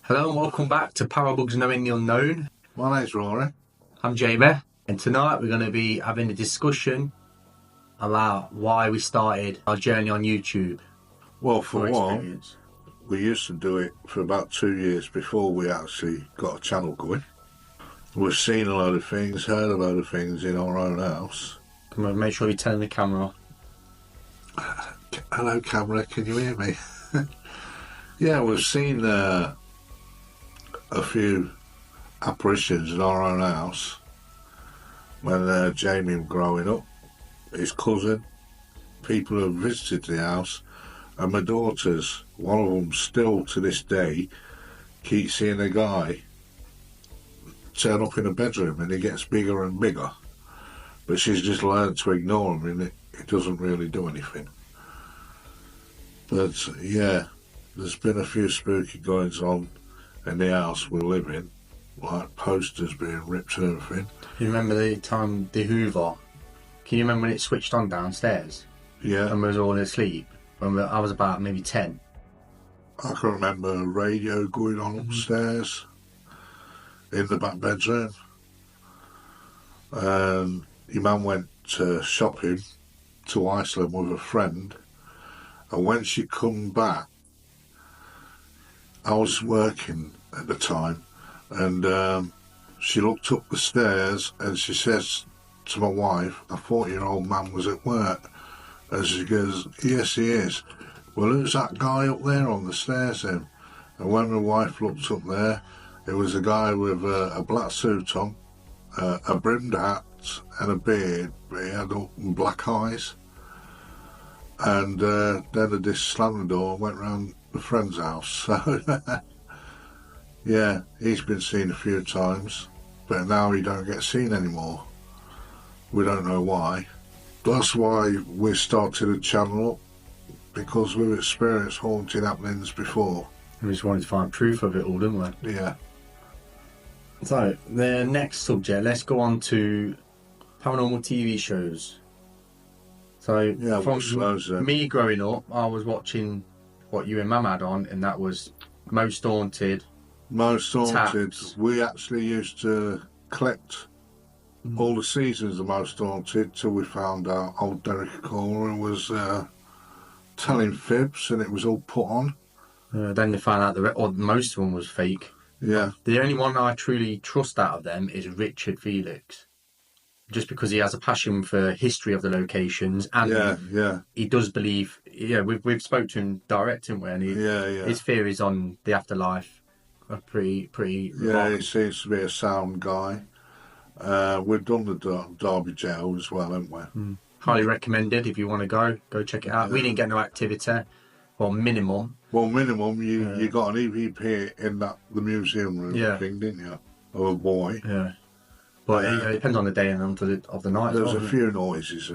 Hello and welcome back to Parabugs Knowing the Unknown. My name's Rory. I'm Jamie, and tonight we're going to be having a discussion about why we started our journey on YouTube. Well, for one, we used to do it for about 2 years before we actually got a channel going. We've seen a load of things, heard a load of things in our own house. Come on, make sure you turn the camera off. Hello, camera, can you hear me? Yeah, we've seen a few apparitions in our own house when Jamie was growing up, his cousin, people who have visited the house, and my daughters, one of them still to this day keeps seeing a guy turn up in a bedroom and he gets bigger and bigger, but she's just learned to ignore him and it doesn't really do anything. But yeah, there's been a few spooky goings on in the house we live in, like posters being ripped and everything. You remember the time the Hoover? Can you remember when it switched on downstairs? Yeah. And we was all asleep. I was about maybe 10. I can remember a radio going on upstairs in the back bedroom. And your mum went shopping to Iceland with a friend, and when she come back, I was working at the time, and she looked up the stairs and she says to my wife, I thought your old man was at work. And she goes, yes, he is. Well, who's that guy up there on the stairs then? And when my wife looked up there, it was a guy with a black suit on, a brimmed hat and a beard, but he had black eyes. And then I just slammed the door and went round the friend's house. So, yeah, he's been seen a few times, but now he don't get seen anymore. We don't know why. That's why we started a channel up, because we've experienced haunting happenings before. We just wanted to find proof of it all, didn't we? Yeah. So, the next subject, let's go on to paranormal TV shows. So, Yeah, from me growing up, I was watching what you and Mum had on, and that was Most Haunted. Most Haunted. Taps. We actually used to collect all the seasons of Most Haunted till we found out old Derek Caller was telling fibs, and it was all put on. Then they found out most of them was fake. Yeah. The only one I truly trust out of them is Richard Felix. Just because he has a passion for history of the locations, and he does believe. Yeah, we've spoke to him direct, haven't we? And his theories on the afterlife are pretty. Yeah, he seems to be a sound guy. We've done the Derby Jail as well, haven't we? Highly recommended if you want to go check it out. We didn't get no activity, or minimum. Well, minimum, you got an EVP in the museum room thing, didn't you? Of a boy. Yeah. But it depends on the day and of the night. There was a few noises,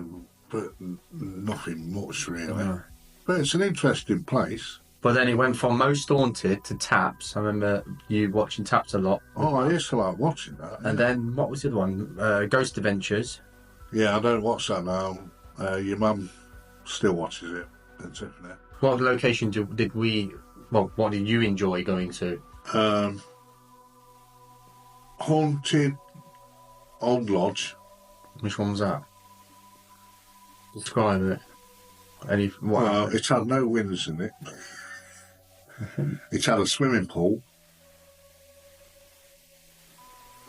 but nothing much really. Yeah. But it's an interesting place. But then it went from Most Haunted to Taps. I remember you watching Taps a lot. Oh, I used to like watching that. And then, what was the other one? Ghost Adventures. Yeah, I don't watch that now. Your mum still watches it. What location what did you enjoy going to? Haunted Old Lodge. Which one was that? Describe it. It had no windows in it. It had a swimming pool.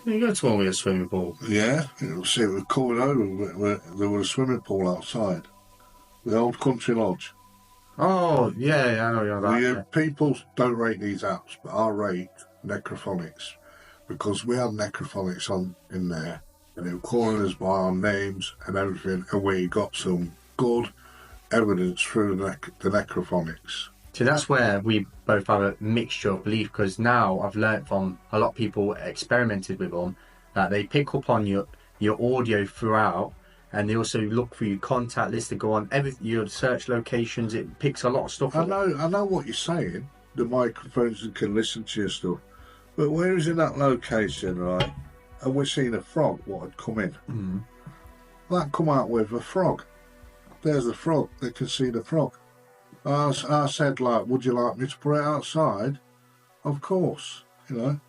You go to one with a swimming pool. Yeah, it was covered over, but there was a swimming pool outside. The old country lodge. Oh, yeah, I know that. People don't rate these apps, but I rate necrophonics, because we had necrophonics in there, and they were calling us by our names and everything, and we got some good evidence through the necrophonics. So that's where we both have a mixture of belief, because now I've learnt from a lot of people experimented with them that they pick up on your audio throughout, and they also look for your contact list to go on your search locations. It picks a lot of stuff up. I know what you're saying. The microphones can listen to your stuff, but where is in that location, right? And we're seeing a frog. What had come in? That come out with a frog. There's the frog. They can see the frog. I said, would you like me to put it outside? of course, you know.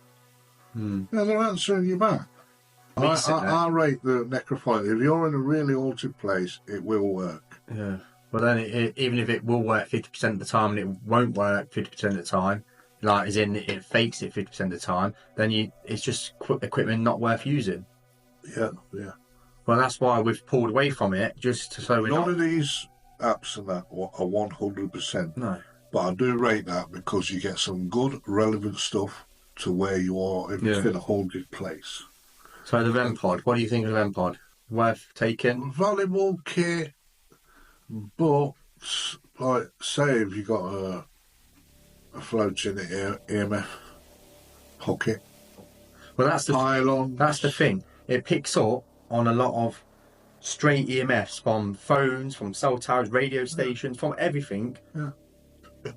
Yeah, they're answering you back. I rate the necrophilic. If you're in a really haunted place, it will work. Yeah. But then even if it will work 50% of the time and it won't work 50% of the time, like as in it fakes it 50% of the time, then it's just equipment not worth using. Yeah. Well, that's why we've pulled away from it, just so we're None of these apps and that are 100%. No. But I do rate that because you get some good, relevant stuff to where you are if it's in a haunted place. So the REM pod, what do you think of the REM pod? Worth taking? Valuable kit, but like, say if you got a floating EMF pocket. Well, that's pylons. That's the thing. It picks up on a lot of straight EMFs from phones, from cell towers, radio stations, from everything. Yeah.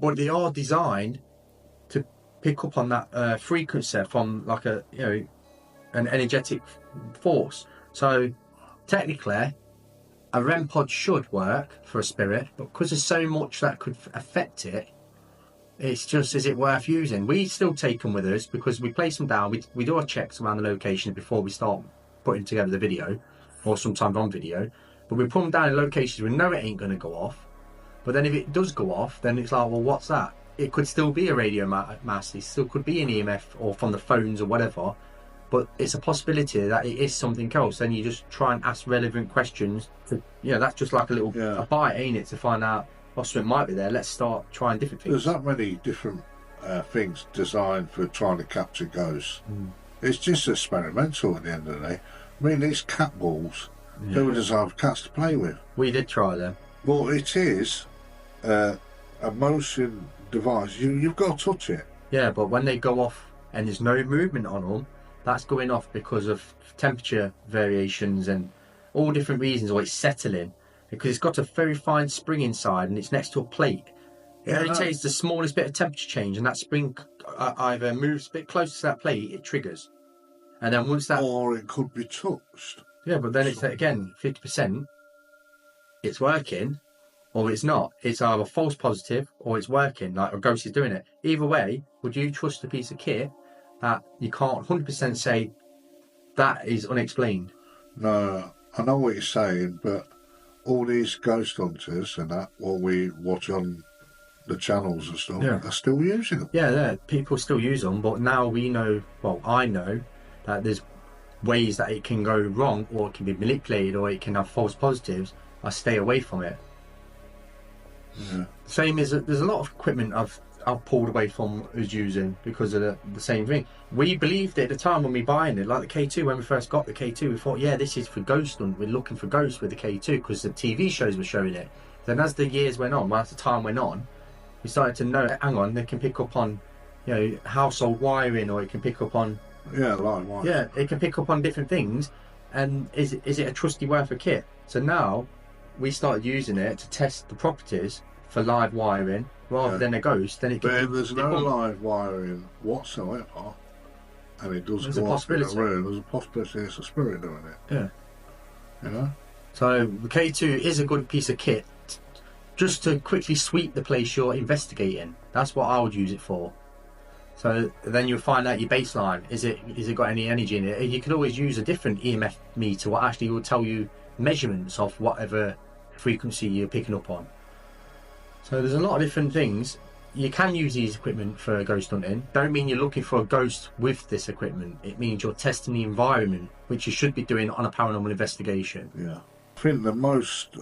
But they are designed to pick up on that frequency from like an energetic force. So technically, a REM pod should work for a spirit, but because there's so much that could affect it, it's just, is it worth using? We still take them with us because we place them down. We do our checks around the location before we start putting together the video, or sometimes on video. But we put them down in locations we know it ain't going to go off. But then if it does go off, then it's like, well, what's that? It could still be a radio mass. It still could be an EMF or from the phones or whatever. But it's a possibility that it is something else. Then you just try and ask relevant questions. That's just like a little a bite, ain't it? To find out something might be there. Let's start trying different things. There's that many different things designed for trying to capture ghosts. It's just experimental at the end of the day. I mean, these cat balls, they were designed for cats to play with. We did try them. Well, it is a motion device. You've got to touch it. Yeah, but when they go off and there's no movement on them, that's going off because of temperature variations and all different reasons, or it's settling because it's got a very fine spring inside and it's next to a plate. It only takes the smallest bit of temperature change and that spring either moves a bit closer to that plate, it triggers. And then once that... Or it could be touched. Yeah, but then it's, again, 50%, it's working, or it's not. It's either false positive or it's working, like a ghost is doing it. Either way, would you trust a piece of kit that you can't 100% say that is unexplained? No, I know what you're saying, but all these ghost hunters and that, what we watch on the channels and stuff, are still using them. Yeah, people still use them, but now we know, well, I know that there's ways that it can go wrong, or it can be manipulated, or it can have false positives. I stay away from it. Yeah. Same as there's a lot of equipment I've pulled away from us using because of the same thing. We believed it at the time when we buying it, like the K2, when we first got the K2, we thought, yeah, this is for ghost hunt. We're looking for ghosts with the K2 because the TV shows were showing it. Then as the years went on, as the time went on, we started to know, hang on, they can pick up on, household wiring, or it can pick up on... Yeah, live wiring. Yeah, it can pick up on different things. And is it a trusty worth of kit? So now we started using it to test the properties for live wiring rather than a ghost. Then it can, but if there's no live wiring whatsoever, and it does go off in a room, there's a possibility it's a spirit doing it. Yeah. You know? So the K2 is a good piece of kit just to quickly sweep the place you're investigating. That's what I would use it for. So then you'll find out your baseline. Is it got any energy in it? You could always use a different EMF meter, what actually will tell you measurements of whatever frequency you're picking up on. So there's a lot of different things. You can use these equipment for ghost hunting. Don't mean you're looking for a ghost with this equipment. It means you're testing the environment, which you should be doing on a paranormal investigation. Yeah. I think the most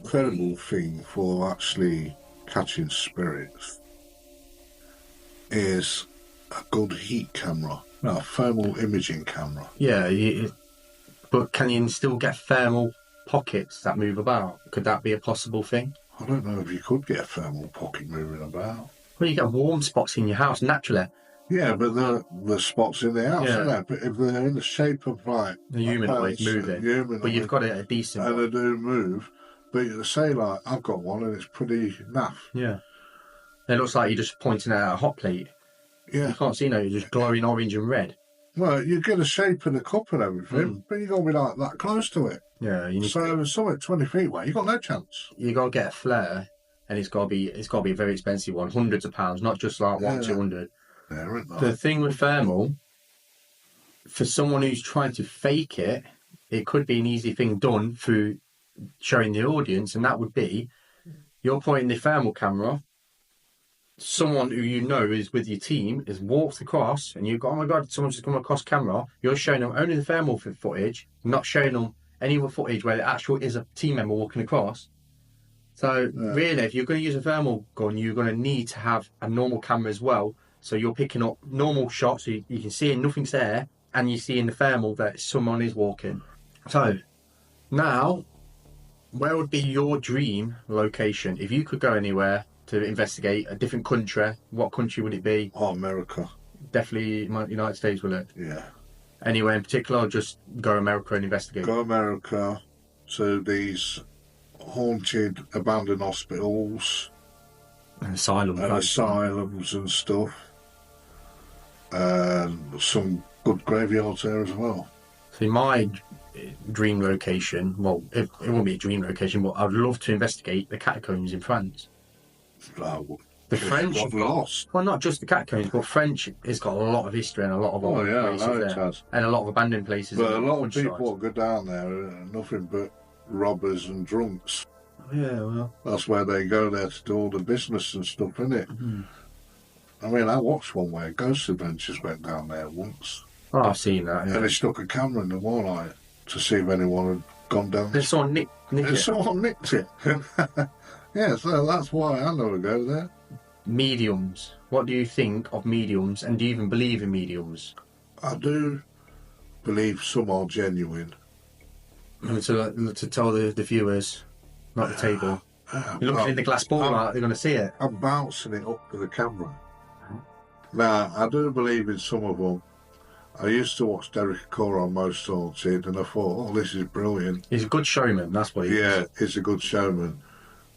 credible thing for actually catching spirits is a good heat camera, a thermal imaging camera. Yeah, but can you still get thermal pockets that move about? Could that be a possible thing? I don't know if you could get a thermal pocket moving about. Well, you get warm spots in your house naturally. Yeah, but the spots in the house, yeah. But if they're in the shape of like the humanoid moving, but you've got a decent and they do move. But you say like I've got one and it's pretty naff. Yeah, it looks like you're just pointing at a hot plate. Yeah, you can't see you're just glowing orange and red. Well, you get a shape of the cup and everything, but you got to be like that close to it. Yeah, so if it's something 20 feet away, you got no chance. You got to get a flare and it's got to be a very expensive one, hundreds of pounds, not just like one, 200. The thing with thermal, for someone who's trying to fake it, it could be an easy thing done through showing the audience, and that would be you're pointing the thermal camera, someone who you know is with your team is walked across, and you've got, oh my god, someone's just come across camera. You're showing them only the thermal footage, not showing them any other footage where it actually is a team member walking across. So really, if you're going to use a thermal gun, you're going to need to have a normal camera as well. So you're picking up normal shots, so you can see nothing's there, and you see in the thermal that someone is walking. So now, where would be your dream location if you could go anywhere to investigate a different country? What country would it be? Oh, America. Definitely United States, will it? Yeah. Anywhere in particular, or just go America and investigate? Go America to these haunted, abandoned hospitals. And asylums and stuff. And some good graveyards there as well. See, my dream location, well, it won't be a dream location, but I'd love to investigate the catacombs in France. The French have lost. Well, not just the catacombs, but French has got a lot of history and a lot of places there, and a lot of abandoned places. But a lot of people that go down there are nothing but robbers and drunks. Yeah, well, that's where they go there to do all the business and stuff, isn't it? Mm-hmm. I mean, I watched one where Ghost Adventures went down there once. Oh, I've seen that. Yeah. And they stuck a camera in the wall light to see if anyone had gone down. And someone nicked it. Someone nicked it. Yeah, so that's why I never go there. Mediums. What do you think of mediums, and do you even believe in mediums? I do believe some are genuine. And to tell the viewers, not the table. You're looking in the glass ball, they're going to see it. I'm bouncing it up to the camera. Now, I do believe in some of them. I used to watch Derek Cora on Most Haunted, and I thought, oh, this is brilliant. He's a good showman, that's what he is. Yeah, he's a good showman.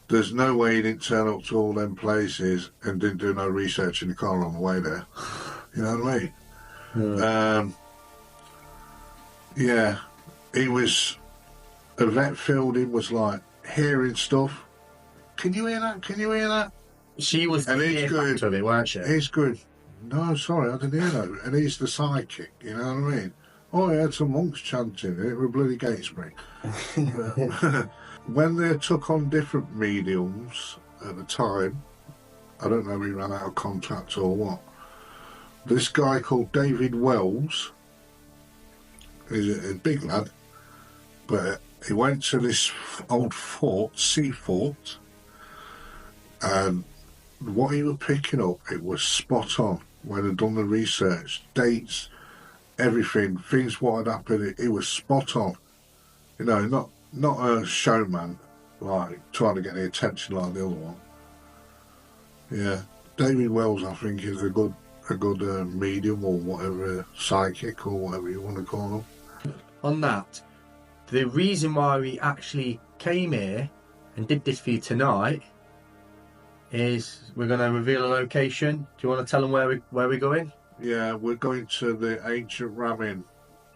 There's no way he didn't turn up to all them places and didn't do no research in the car on the way there. You know what I mean? Yeah. Yeah, he was... A vet fielding was like hearing stuff. Can you hear that? Can you hear that? She was the ear factor of it, weren't she? He's good. No, sorry, I didn't hear that. And he's the psychic, you know what I mean? Oh, he had some monks chanting it with bloody Gatesbury. When they took on different mediums at the time, I don't know if he ran out of contact or what, this guy called David Wells, he's a big lad, but he went to this old fort, sea fort, and what he was picking up, it was spot on. When they'd done the research, dates, everything, things what had happened, it was spot on. You know, not a showman, like trying to get the attention like the other one. Yeah, David Wells, I think, is a good medium or whatever, psychic or whatever you want to call him. On that, the reason why we actually came here and did this for you tonight is we're going to reveal a location. Do you want to tell them where we're going? Yeah, we're going to the ancient ramming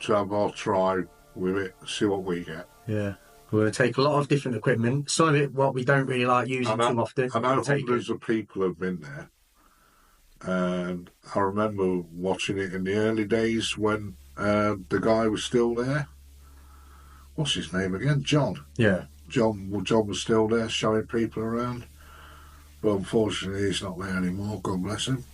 to have our try with it, see what we get. Yeah. We're going to take a lot of different equipment. Some of it, what we don't really like using too often. I know hundreds of people have been there. And I remember watching it in the early days when the guy was still there. What's his name again? John. Yeah. John was still there showing people around. But unfortunately, he's not there anymore. God bless him.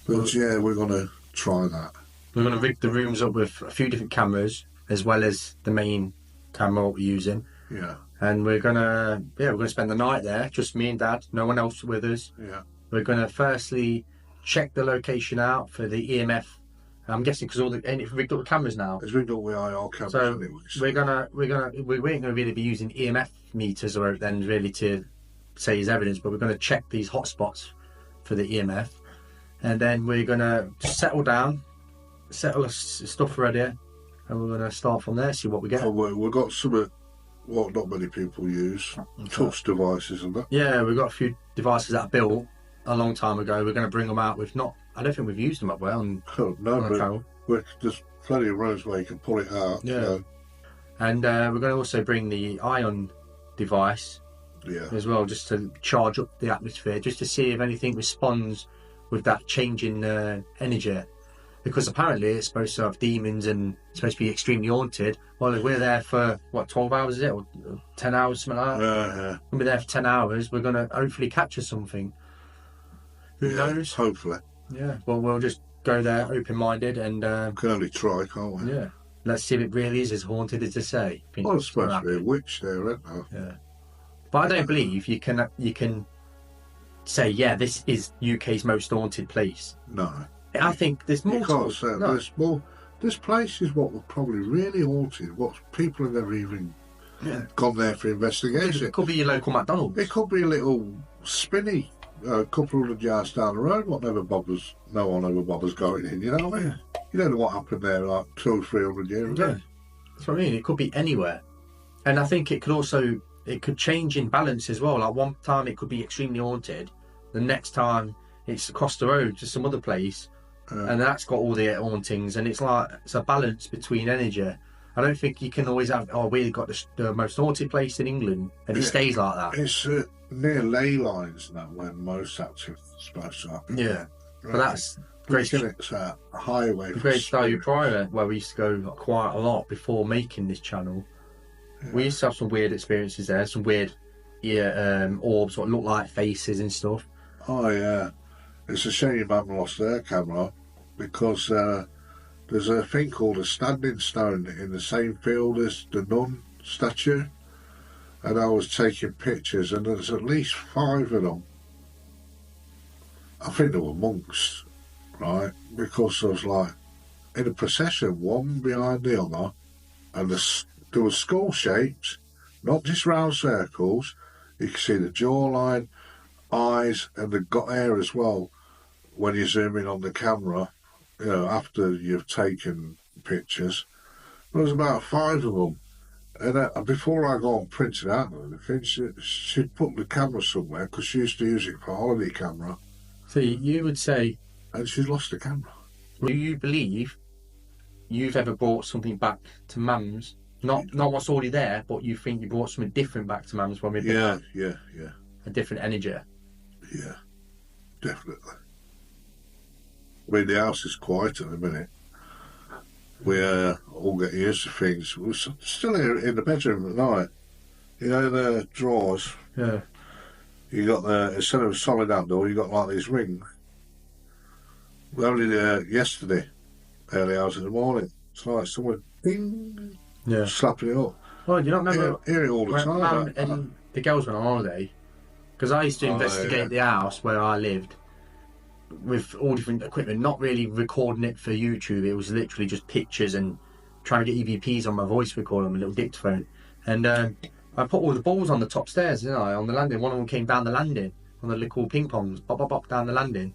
But yeah, we're going to try that. We're going to rig the rooms up with a few different cameras, as well as the main camera we're using. Yeah. And we're going to spend the night there, just me and Dad, no one else with us. Yeah. We're going to firstly check the location out for the EMF. I'm guessing because it's rigged up the cameras now. It's rigged up with IR cameras, so anyways. we ain't going to really be using EMF meters or then really to say as evidence, but we're going to check these hotspots for the EMF, and then we're going to settle down, settle stuff ready, and we're going to start from there, see what we get. Oh, we've got some what not many people use, touch devices and that. Yeah, we've got a few devices that are built a long time ago. We're going to bring them out with I don't think we've used them up well. But there's plenty of rooms where you can pull it out. Yeah. And we're going to also bring the ion device as well, just to charge up the atmosphere, just to see if anything responds with that change in energy. Because apparently it's supposed to have demons and it's supposed to be extremely haunted. Well, if we're there for, 12 hours is it? Or 10 hours, something like that? We'll be there for 10 hours. We're going to hopefully capture something. Who knows? Hopefully. Yeah, well, we'll just go there open-minded and... can only try, can't we? Yeah. Let's see if it really is as haunted as they say. Well, it's supposed to be a witch there, isn't there? Yeah. But I don't believe you can say, yeah, this is UK's most haunted place. No. I think there's more. You can't say there's more. This place is what was probably really haunted. What people have never even gone there for investigation. It could be your local McDonald's. It could be a little spinny, a couple hundred yards down the road. No one ever bothers going in. You know what I mean? You don't know what happened there like 200 or 300 years ago. That's what I mean. It could be anywhere, and I think it could change in balance as well. Like one time it could be extremely haunted, the next time it's across the road to some other place. And that's got all the hauntings, and it's a balance between energy. I don't think you can always have, we've got the most haunted place in England, and it stays like that. It's near ley lines now when most activities are supposed to happen. Yeah, but that's great. It's a highway. Great Star Private, where we used to go quite a lot before making this channel. Yeah. We used to have some weird experiences there, some weird orbs, what look like faces and stuff. Oh yeah, it's a shame your mum lost their camera. Because there's a thing called a standing stone in the same field as the nun statue, and I was taking pictures, and there's at least 5 of them. I think they were monks, right? Because I was like in a procession, one behind the other, and there were skull shapes, not just round circles. You can see the jawline, eyes, and they've got hair as well when you zoom in on the camera. You know, after you've taken pictures, there was about 5 of them. And before I go and print it out, she put the camera somewhere because she used to use it for holiday camera. So you would say... And she's lost the camera. Do you believe you've ever brought something back to Mum's? Not what's already there, but you think you brought something different back to Mum's when we Yeah. A different energy? Yeah, definitely. I mean, the house is quiet at the minute. We all get used to things. We're still here in the bedroom at night. You know, the drawers. Yeah. You got instead of a solid outdoor, you got like these rings. We only yesterday, early hours in the morning. It's like someone ding, slapping it up. Well, you don't remember hear it all the time. Mum and the girls went on holiday, because I used to investigate the house where I lived with all different equipment, not really recording it for YouTube. It was literally just pictures and trying to get EVPs on my voice recorder on my little dictaphone. And I put all the balls on the top stairs, didn't I, on the landing. One of them came down the landing on the little ping pongs, bop, bop, bop, down the landing.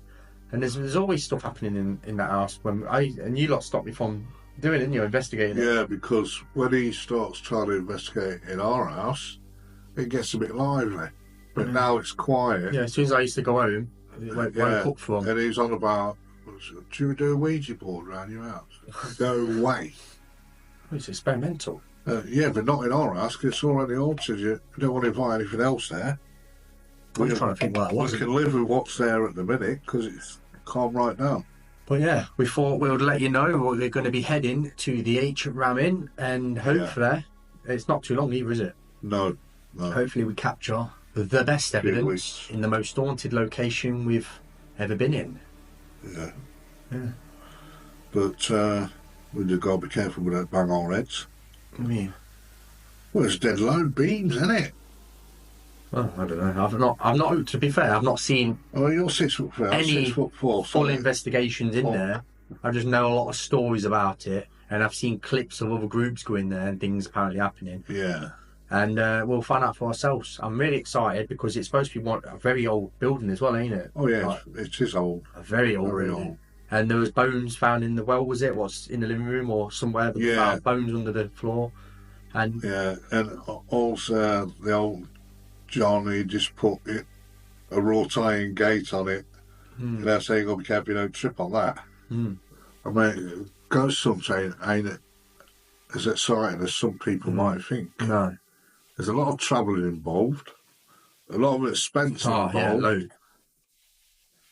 And there's always stuff happening in that house. And you lot stopped me from doing it, didn't you, investigating it? Yeah, because when he starts trying to investigate in our house, it gets a bit lively. But now it's quiet. Yeah, as soon as I used to go home, it won't cook for him. And he's on about, do you do a Ouija board around your house? Go away. It's experimental. Yeah, but not in our house, because it's already haunted. You don't want to invite anything else there. I'm trying to think what that was. We can live with what's there at the minute, because it's calm right now. But yeah, we thought we would let you know we're going to be heading to the H ramming, and hopefully, it's not too long either, is it? No. Hopefully we capture the best evidence in the most haunted location we've ever been in. Yeah. But we just got to be careful we don't bang our heads. I mean, well, it's dead low beams, isn't it? Well, I don't know. I've not. To be fair, I've not seen. Oh, you're 6'4". Any 6'4", full investigations in there. I just know a lot of stories about it, and I've seen clips of other groups going there and things apparently happening. Yeah. And we'll find out for ourselves. I'm really excited because it's supposed to be a very old building as well, ain't it? Oh yeah, like, it is old. A very old building. And there was bones found in the was it? What's in the living room or somewhere? But found bones under the floor. And and also the old Johnny just put a wrought iron gate on it. You know, so you got to be careful you don't trip on that. I mean, ghost hunting ain't as exciting as some people might think. No. There's a lot of travelling involved. a lot of expense involved. Yeah, load.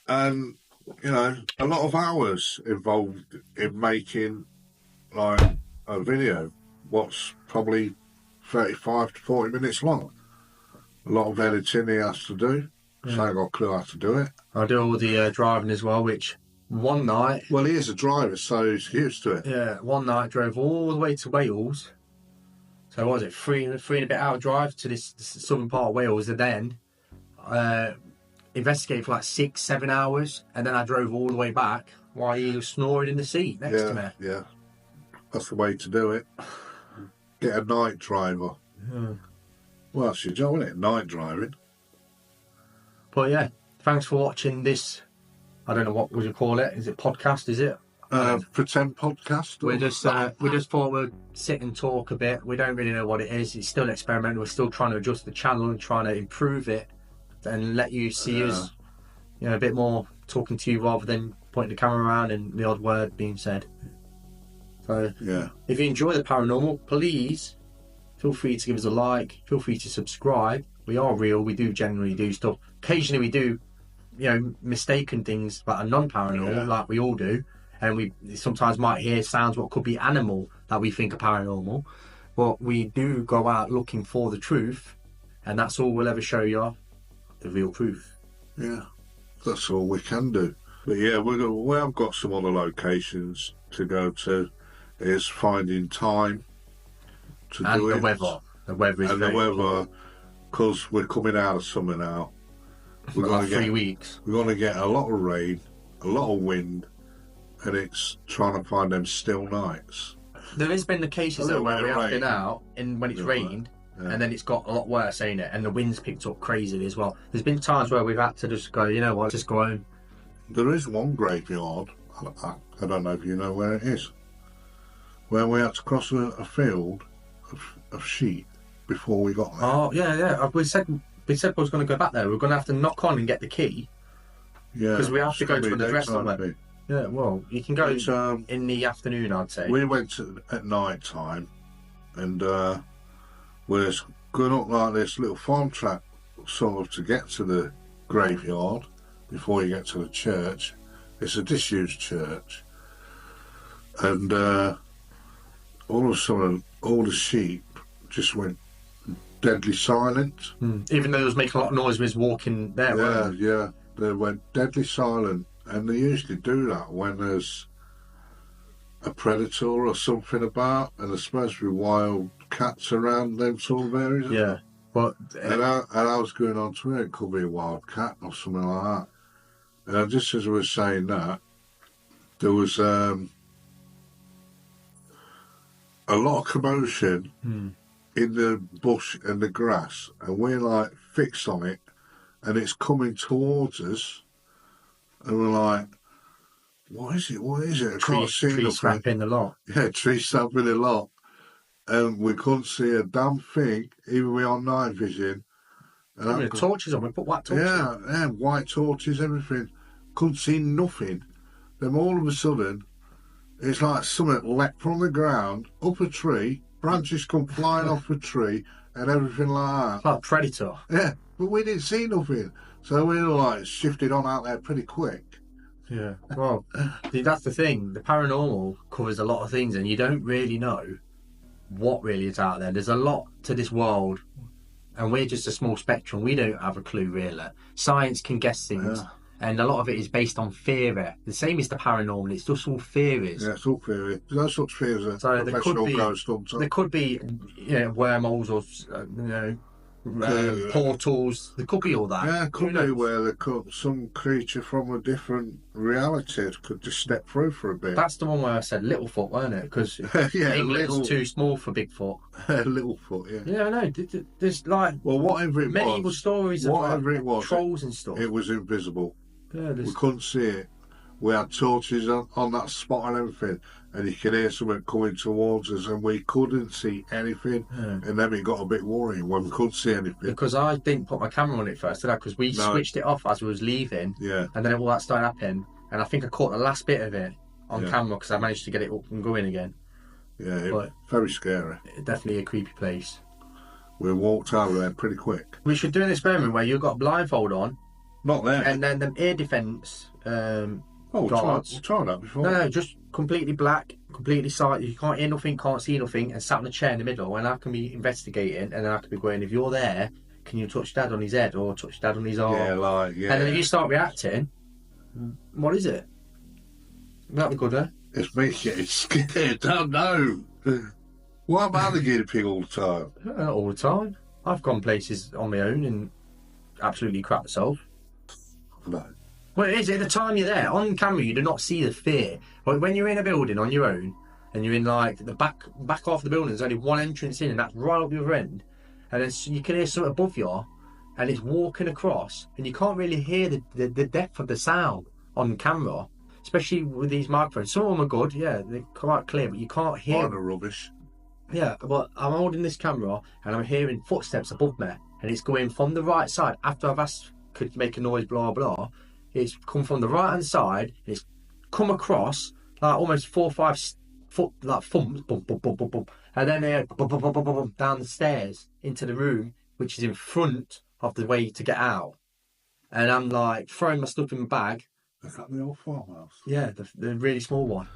And, you know, a lot of hours involved in making, like, a video. What's probably 35 to 40 minutes long. A lot of editing he has to do. So I ain't got a clue how to do it. I do all the driving as well, which one night... Well, he is a driver, so he's used to it. Yeah, one night drove all the way to Wales. So what was it, three and a bit hour drive to this southern part of Wales, and then investigated for like 6-7 hours, and then I drove all the way back while he was snoring in the seat next to me. Yeah, that's the way to do it. Get a night driver. Yeah. Well, that's your job, isn't it? Night driving. But yeah, thanks for watching this. I don't know what would you call it. Is it podcast? Is it? Pretend podcast. We just thought we'd sit and talk a bit. We don't really know what it is. It's still experimental. We're still trying to adjust the channel and trying to improve it and let you see us, you know, a bit more talking to you rather than pointing the camera around and the odd word being said. So yeah, if you enjoy the paranormal, please feel free to give us a like. Feel free to subscribe. We are real. We do generally do stuff. Occasionally we do, you know, mistaken things that are non-paranormal, like we all do. And we sometimes might hear sounds what could be animal that we think are paranormal. But we do go out looking for the truth. And that's all we'll ever show you, the real truth. Yeah, that's all we can do. But yeah, we have got some other locations to go to. Is finding time to do it. And the weather. The weather is very weather, because we're coming out of summer now. We're going to get 3 weeks. We're going to get a lot of rain, a lot of wind, and it's trying to find them still nights. There has been the cases though where we have been out and when it's rained, and then it's got a lot worse, ain't it? And the wind's picked up crazily as well. There's been times where we've had to just go, you know what, just go home. There is one graveyard, I don't know if you know where it is, where we had to cross a field of sheep before we got there. Oh, yeah. We said we was going to go back there. We're going to have to knock on and get the key. Yeah. Because we have to go to an address somewhere. Yeah, well, you can go in the afternoon, I'd say. We went at night time, and we're going up like this little farm track, sort of, to get to the graveyard before you get to the church. It's a disused church. And all of a sudden, all the sheep just went deadly silent. Even though it was making a lot of noise when he was walking there, Yeah, they went deadly silent. And they usually do that when there's a predator or something about, and there's supposed to be wild cats around them sort of areas. Yeah, but and I was going on to it could be a wild cat or something like that. And just as I was saying that, there was a lot of commotion in the bush and the grass, and we're like fixed on it, and it's coming towards us. And we're like, what is it? What is it? Tree snapping a lot. Yeah, tree snapping a lot. And we couldn't see a damn thing, even with our night vision. And we had torches on, we put white torches on. Yeah, white torches, everything. Couldn't see nothing. Then all of a sudden, it's like something leapt from the ground, up a tree, branches come flying off a tree, and everything like that. It's like a predator. Yeah, but we didn't see nothing. So we were like shifted on out there pretty quick. Yeah, well, see, that's the thing. The paranormal covers a lot of things, and you don't really know what really is out there. There's a lot to this world, and we're just a small spectrum. We don't have a clue, really. Science can guess things, and a lot of it is based on theory. The same as the paranormal, it's just all theories. Yeah, it's all theory. There's no such theory as a professional ghost hunter. There could be, you know, wormholes or, you know, portals. There could be all that. Yeah, it could be where some creature from a different reality could just step through for a bit. That's the one where I said Littlefoot, weren't it? Because England's too small for Bigfoot. Littlefoot, yeah. Yeah, I know. There's like whatever it medieval was, stories of whatever it was, trolls and stuff. It was invisible. Yeah, we couldn't see it. We had torches on that spot and everything, and you could hear something coming towards us, and we couldn't see anything. And then it got a bit worrying when we couldn't see anything. Because I didn't put my camera on it first, did I? Because we switched it off as we was leaving. Yeah. And then all that started happening, and I think I caught the last bit of it on camera because I managed to get it up and going again. Yeah, it was very scary. Definitely a creepy place. We walked over there pretty quick. We should do an experiment where you've got a blindfold on, Not there. and then the ear defence we've guards. tried that before. No, just completely black, completely silent. You can't hear nothing, can't see nothing, and sat on a chair in the middle. And I can be investigating, and then I can be going, if you're there, can you touch Dad on his head or touch Dad on his arm? Yeah. And then if you start reacting, what is it? That'd be good, huh? It's me getting scared. Don't know. Why am I the guinea pig all the time? Not all the time. I've gone places on my own and absolutely crap myself. No. Well, it is. At the time you're there, on camera, you do not see the fear. But when you're in a building on your own, and you're in like the back half of the building, there's only one entrance in, and that's right up the other end. And then you can hear something above you, and it's walking across, and you can't really hear the depth of the sound on camera, especially with these microphones. Some of them are good, yeah, they're quite clear, but you can't hear. Mine are rubbish. Yeah, but I'm holding this camera, and I'm hearing footsteps above me, and it's going from the right side after I've asked, could make a noise, blah blah. It's come from the right hand side. It's come across like almost 4 or 5 foot like thumps, bump, bump, bump, bump, bump, and then they bump, bump, bump, bump, bump, down the stairs into the room, which is in front of the way to get out. And I'm like throwing my stuff in my bag. Is that the old farmhouse? Yeah, the really small one.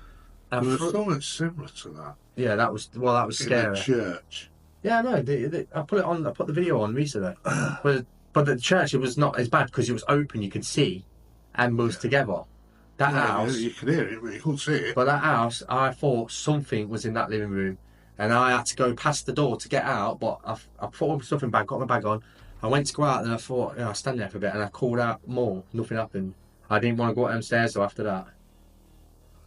There was something similar to that. Yeah, that was scary. In the church. Yeah, no, I put it on. I put the video on recently, but the church, it was not as bad because it was open. You could see, and was together. That house, you could hear it, but you couldn't see it. But that house, I thought something was in that living room, and I had to go past the door to get out. But I put all my stuff in bag, got my bag on. I went to go out, and I thought, I'll stand there for a bit, and I called out more. Nothing happened. I didn't want to go downstairs though after that.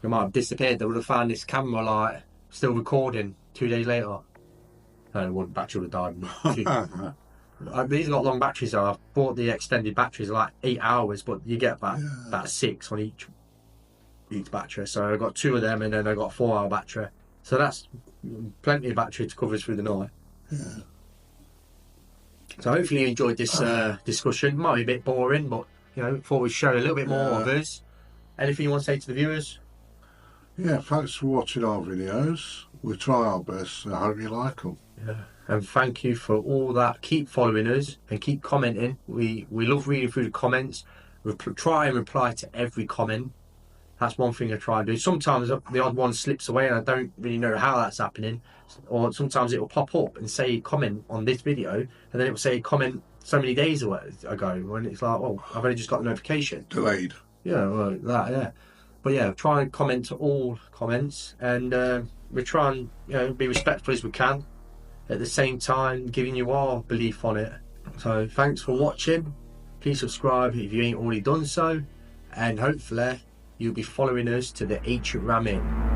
It might have disappeared. They would have found this camera like still recording 2 days later. No, it wouldn't. Battery would have died. These got long batteries though. I've bought the extended batteries, like 8 hours, but you get about 6 on each battery. So I got 2 of them, and then I got a 4-hour battery. So that's plenty of battery to cover us through the night. Yeah. So hopefully you enjoyed this discussion. Might be a bit boring, but thought we'd show a little bit more of us. Anything you want to say to the viewers? Yeah, thanks for watching our videos. We try our best. I hope you like them. Yeah. And thank you for all that. Keep following us and keep commenting. We love reading through the comments. We try and reply to every comment. That's one thing I try and do. Sometimes the odd one slips away and I don't really know how that's happening. Or sometimes it will pop up and say comment on this video, and then it will say comment so many days ago, when it's like, oh, I've only just got the notification. Delayed. Yeah, well, yeah. But yeah, try and comment to all comments, and we try and be respectful as we can. At the same time, giving you our belief on it. So thanks for watching. Please subscribe if you ain't already done so, and hopefully you'll be following us to the ancient ramming.